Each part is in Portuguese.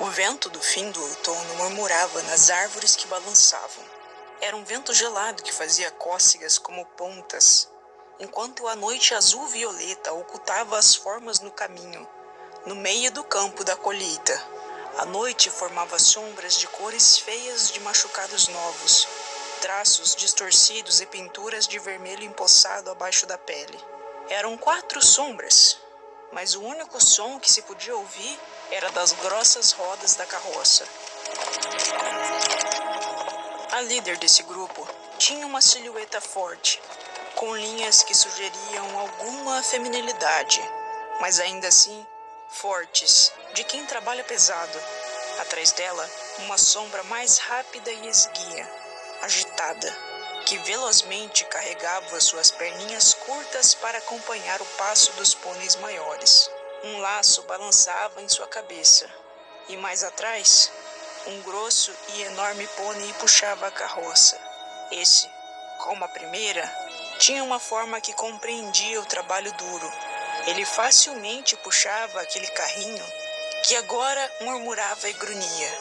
O vento do fim do outono murmurava nas árvores que balançavam. Era um vento gelado que fazia cócegas como pontas, enquanto a noite azul-violeta ocultava as formas no caminho, no meio do campo da colheita. A noite formava sombras de cores feias de machucados novos, traços distorcidos e pinturas de vermelho empoçado abaixo da pele. Eram 4 sombras, mas o único som que se podia ouvir era das grossas rodas da carroça. A líder desse grupo tinha uma silhueta forte, com linhas que sugeriam alguma feminilidade, mas ainda assim fortes, de quem trabalha pesado. Atrás dela, uma sombra mais rápida e esguia, agitada, que velozmente carregava suas perninhas curtas para acompanhar o passo dos pôneis maiores. Um laço balançava em sua cabeça, e mais atrás, um grosso e enorme pônei puxava a carroça. Esse, como a primeira, tinha uma forma que compreendia o trabalho duro. Ele facilmente puxava aquele carrinho que agora murmurava e grunhia.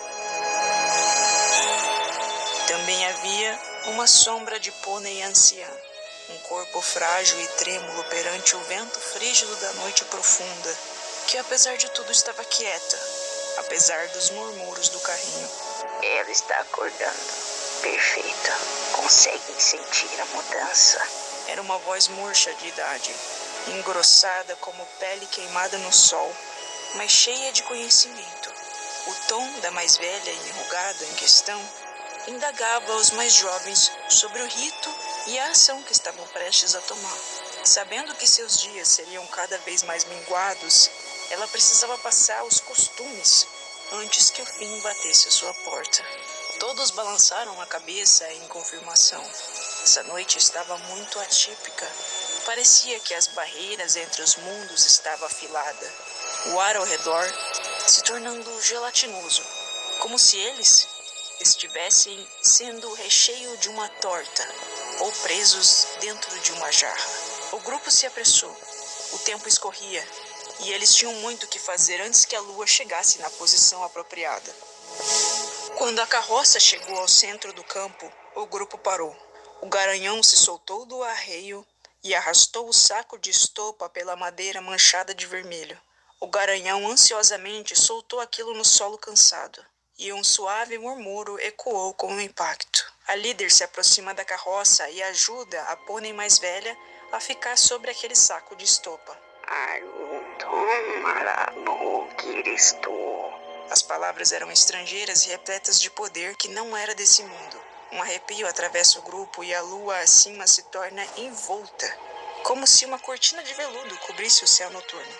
Também havia uma sombra de pônei anciã, um corpo frágil e trêmulo perante o vento frígido da noite profunda, que apesar de tudo estava quieta, apesar dos murmúrios do carrinho. Ela está acordando. Perfeita. Conseguem sentir a mudança? Era uma voz murcha de idade, engrossada como pele queimada no sol, mas cheia de conhecimento. O tom da mais velha e enrugada em questão indagava os mais jovens sobre o rito e a ação que estavam prestes a tomar. Sabendo que seus dias seriam cada vez mais minguados, ela precisava passar os costumes antes que o fim batesse à sua porta. Todos balançaram a cabeça em confirmação. Essa noite estava muito atípica. Parecia que as barreiras entre os mundos estavam afiladas. O ar ao redor se tornando gelatinoso, como se eles estivessem sendo o recheio de uma torta ou presos dentro de uma jarra. O grupo se apressou. O tempo escorria e eles tinham muito o que fazer antes que a lua chegasse na posição apropriada. Quando a carroça chegou ao centro do campo, o grupo parou. O garanhão se soltou do arreio e arrastou o saco de estopa pela madeira manchada de vermelho. O garanhão ansiosamente soltou aquilo no solo cansado, e um suave murmúrio ecoou com o impacto. A líder se aproxima da carroça e ajuda a pônei mais velha a ficar sobre aquele saco de estopa. As palavras eram estrangeiras e repletas de poder que não era desse mundo. Um arrepio atravessa o grupo e a lua acima se torna envolta, como se uma cortina de veludo cobrisse o céu noturno,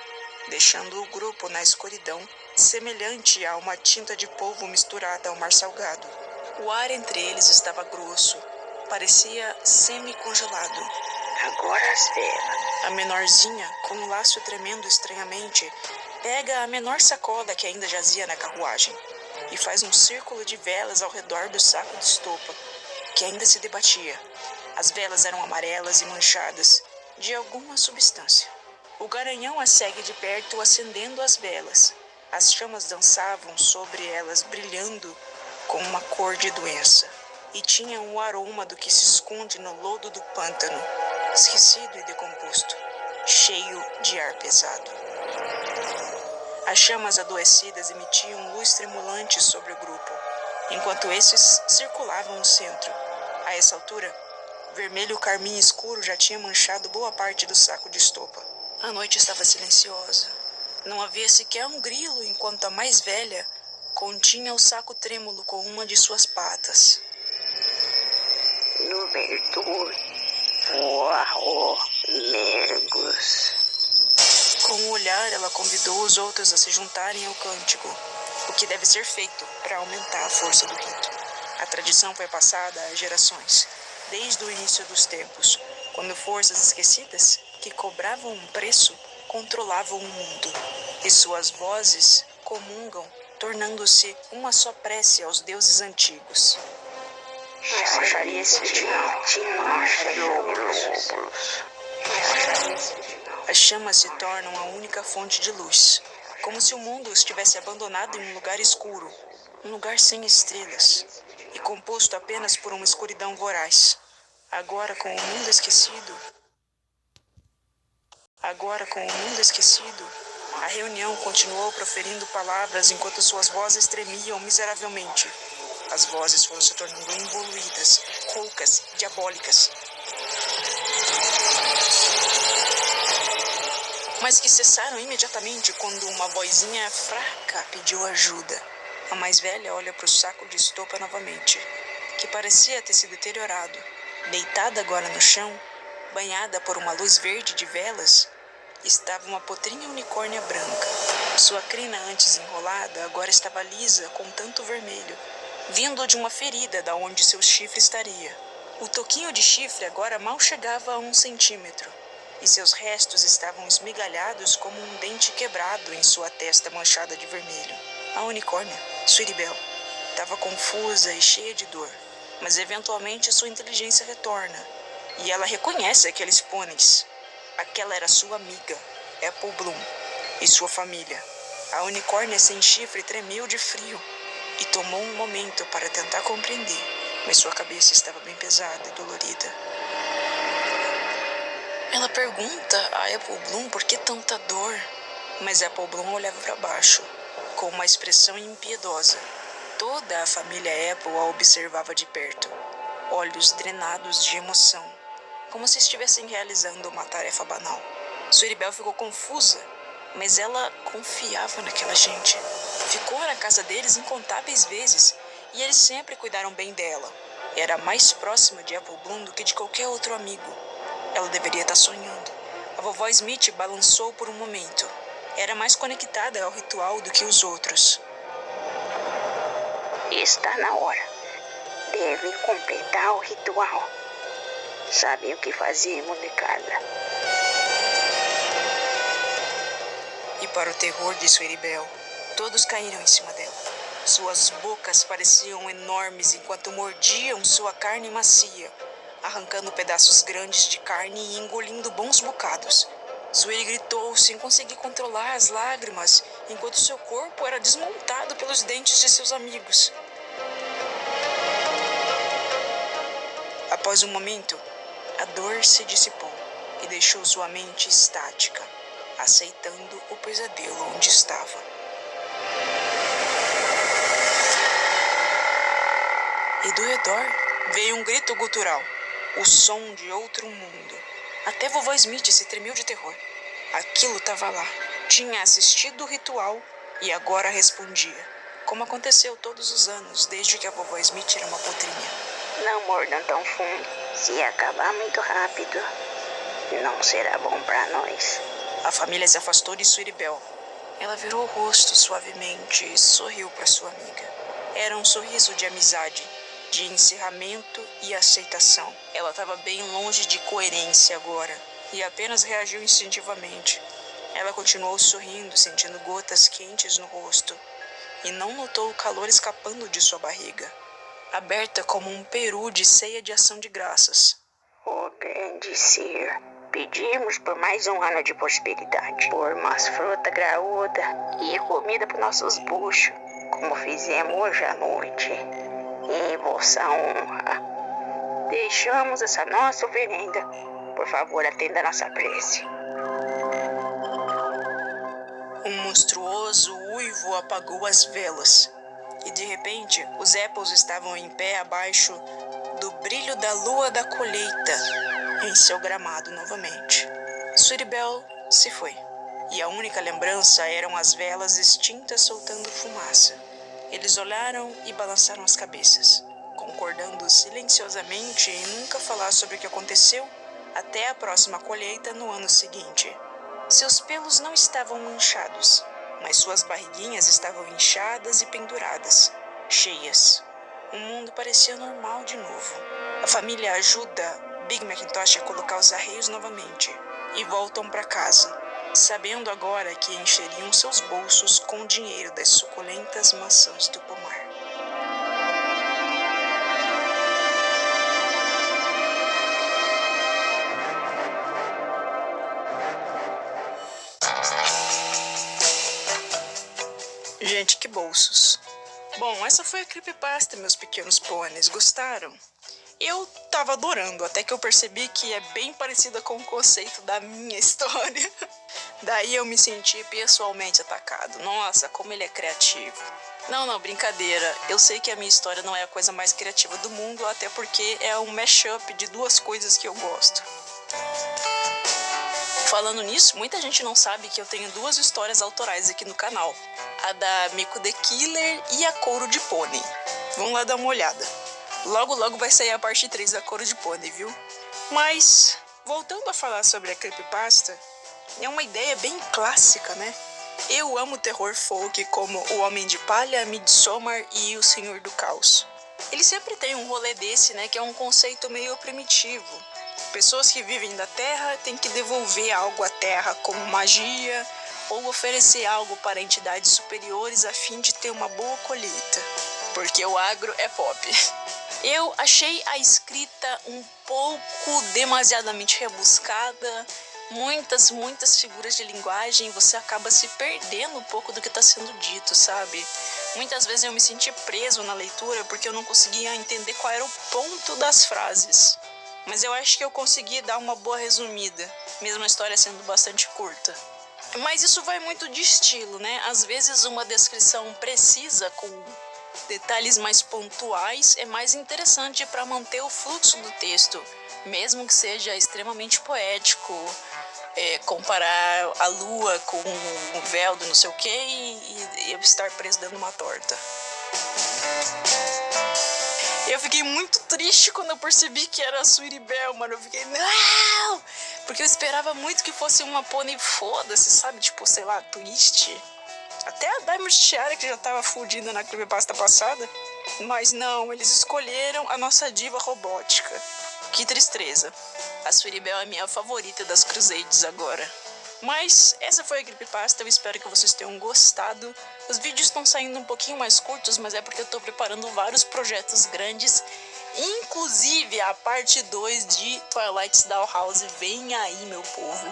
deixando o grupo na escuridão, semelhante a uma tinta de polvo misturada ao mar salgado. O ar entre eles estava grosso, parecia semi-congelado. Agora as velas. A menorzinha, com um laço tremendo estranhamente, pega a menor sacola que ainda jazia na carruagem e faz um círculo de velas ao redor do saco de estopa, que ainda se debatia. As velas eram amarelas e manchadas de alguma substância. O garanhão a segue de perto acendendo as velas. As chamas dançavam sobre elas, brilhando com uma cor de doença, e tinham o aroma do que se esconde no lodo do pântano, esquecido e decomposto, cheio de ar pesado. As chamas adoecidas emitiam luz tremulante sobre o grupo, enquanto esses circulavam no centro. A essa altura, vermelho carmim escuro já tinha manchado boa parte do saco de estopa. A noite estava silenciosa. Não havia sequer um grilo, enquanto a mais velha continha o saco trêmulo com uma de suas patas. Com o olhar, ela convidou os outros a se juntarem ao cântico, o que deve ser feito para aumentar a força do rito. A tradição foi passada a gerações, desde o início dos tempos, quando forças esquecidas, que cobravam um preço, controlavam o mundo, e suas vozes comungam, tornando-se uma só prece aos deuses antigos. As chamas se tornam a única fonte de luz. como se o mundo estivesse abandonado em um lugar escuro, um lugar sem estrelas, e composto apenas por uma escuridão voraz. Agora, com o mundo esquecido, a reunião continuou proferindo palavras enquanto suas vozes tremiam miseravelmente. As vozes foram se tornando involuídas, roucas, diabólicas. Mas que cessaram imediatamente quando uma vozinha fraca pediu ajuda. A mais velha olha para o saco de estopa novamente, que parecia ter se deteriorado. Deitada agora no chão, banhada por uma luz verde de velas, estava uma potrinha unicórnia branca. Sua crina antes enrolada agora estava lisa com tanto vermelho, vindo de uma ferida da onde seu chifre estaria. O toquinho de chifre agora mal chegava a 1 centímetro, e seus restos estavam esmigalhados como um dente quebrado em sua testa manchada de vermelho. A unicórnia, Sweetbelle, estava confusa e cheia de dor, mas eventualmente sua inteligência retorna, e ela reconhece aqueles pôneis. Aquela era sua amiga, Apple Bloom, e sua família. A unicórnia sem chifre tremeu de frio e tomou um momento para tentar compreender, mas sua cabeça estava bem pesada e dolorida. Ela pergunta a Apple Bloom por que tanta dor, mas Apple Bloom olhava para baixo, com uma expressão impiedosa. Toda a família Apple a observava de perto, olhos drenados de emoção, como se estivessem realizando uma tarefa banal. Sweetbelle ficou confusa, mas ela confiava naquela gente. Ficou na casa deles incontáveis vezes, e eles sempre cuidaram bem dela. Era mais próxima de Apple Bloom do que de qualquer outro amigo. Ela deveria estar sonhando. A vovó Smith balançou por um momento. Era mais conectada ao ritual do que os outros. Está na hora. Deve completar o ritual. Sabe o que fazer, molecada? E para o terror de Sweetbelle, todos caíram em cima dela. Suas bocas pareciam enormes enquanto mordiam sua carne macia, arrancando pedaços grandes de carne e engolindo bons bocados. Sweetie gritou sem conseguir controlar as lágrimas, enquanto seu corpo era desmontado pelos dentes de seus amigos. Após um momento, a dor se dissipou e deixou sua mente estática, aceitando o pesadelo onde estava. E do redor veio um grito gutural, o som de outro mundo. Até vovó Smith se tremeu de terror. Aquilo estava lá, tinha assistido o ritual e agora respondia, como aconteceu todos os anos, desde que a vovó Smith era uma potrinha. Não mordam tão fundo. Se acabar muito rápido, não será bom para nós. A família se afastou de Sweetbelle. Ela virou o rosto suavemente e sorriu para sua amiga. Era um sorriso de amizade, de encerramento e aceitação. Ela estava bem longe de coerência agora e apenas reagiu instintivamente. Ela continuou sorrindo, sentindo gotas quentes no rosto, e não notou o calor escapando de sua barriga, aberta como um peru de ceia de ação de graças. Ó grande ser, pedimos por mais um ano de prosperidade, por umas frutas graúdas e comida para nossos buchos, como fizemos hoje à noite. Em vossa honra, deixamos essa nossa oferenda. Por favor, atenda a nossa prece. Um monstruoso uivo apagou as velas, e de repente os Apples estavam em pé abaixo do brilho da lua da colheita em seu gramado novamente. Sweetbelle se foi, e a única lembrança eram as velas extintas soltando fumaça. Eles olharam e balançaram as cabeças, concordando silenciosamente em nunca falar sobre o que aconteceu até a próxima colheita no ano seguinte. Seus pelos não estavam manchados, mas suas barriguinhas estavam inchadas e penduradas, cheias. O mundo parecia normal de novo. A família ajuda Big Macintosh a colocar os arreios novamente e voltam para casa, sabendo agora que encheriam seus bolsos com o dinheiro das suculentas maçãs do pomar. Gente, que bolsos. Bom, essa foi a creepypasta, meus pequenos pôneis. Gostaram? Eu tava adorando, até que eu percebi que é bem parecida com o conceito da minha história. Daí eu me senti pessoalmente atacado. Nossa, como ele é criativo. Não, brincadeira. Eu sei que a minha história não é a coisa mais criativa do mundo, até porque é um mashup de duas coisas que eu gosto. Falando nisso, muita gente não sabe que eu tenho duas histórias autorais aqui no canal. A da Miko the Killer e a Couro de Pônei. Vamos lá dar uma olhada. Logo vai sair a parte 3 da Couro de Pônei, viu? Mas, voltando a falar sobre a creepypasta, é uma ideia bem clássica, né? Eu amo terror folk como O Homem de Palha, Midsommar e O Senhor do Caos. Ele sempre tem um rolê desse, né? Que é um conceito meio primitivo. Pessoas que vivem da terra têm que devolver algo à terra, como magia, ou oferecer algo para entidades superiores a fim de ter uma boa colheita. Porque o agro é pop. Eu achei a escrita um pouco demasiadamente rebuscada, muitas figuras de linguagem, você acaba se perdendo um pouco do que está sendo dito, sabe? Muitas vezes eu me senti preso na leitura porque eu não conseguia entender qual era o ponto das frases. Mas eu acho que eu consegui dar uma boa resumida, mesmo a história sendo bastante curta. Mas isso vai muito de estilo, né? Às vezes uma descrição precisa, com detalhes mais pontuais, é mais interessante para manter o fluxo do texto, mesmo que seja extremamente poético, comparar a lua com o véu do não sei o que e eu estar preso dentro de uma torta. Eu fiquei muito triste quando eu percebi que era a Sweetie Belle, mano. Eu fiquei, não! Porque eu esperava muito que fosse uma pônei foda-se, sabe? Tipo, sei lá, twist. Até a Diamond Tiara, que já tava fudida na creepypasta passada. Mas não, eles escolheram a nossa diva robótica. Que tristeza. A Sweetie Belle é a minha favorita das Crusades agora. Mas essa foi a creepypasta, eu espero que vocês tenham gostado. Os vídeos estão saindo um pouquinho mais curtos, mas é porque eu tô preparando vários projetos grandes. Inclusive a parte 2 de Twilight's Dollhouse. Vem aí, meu povo.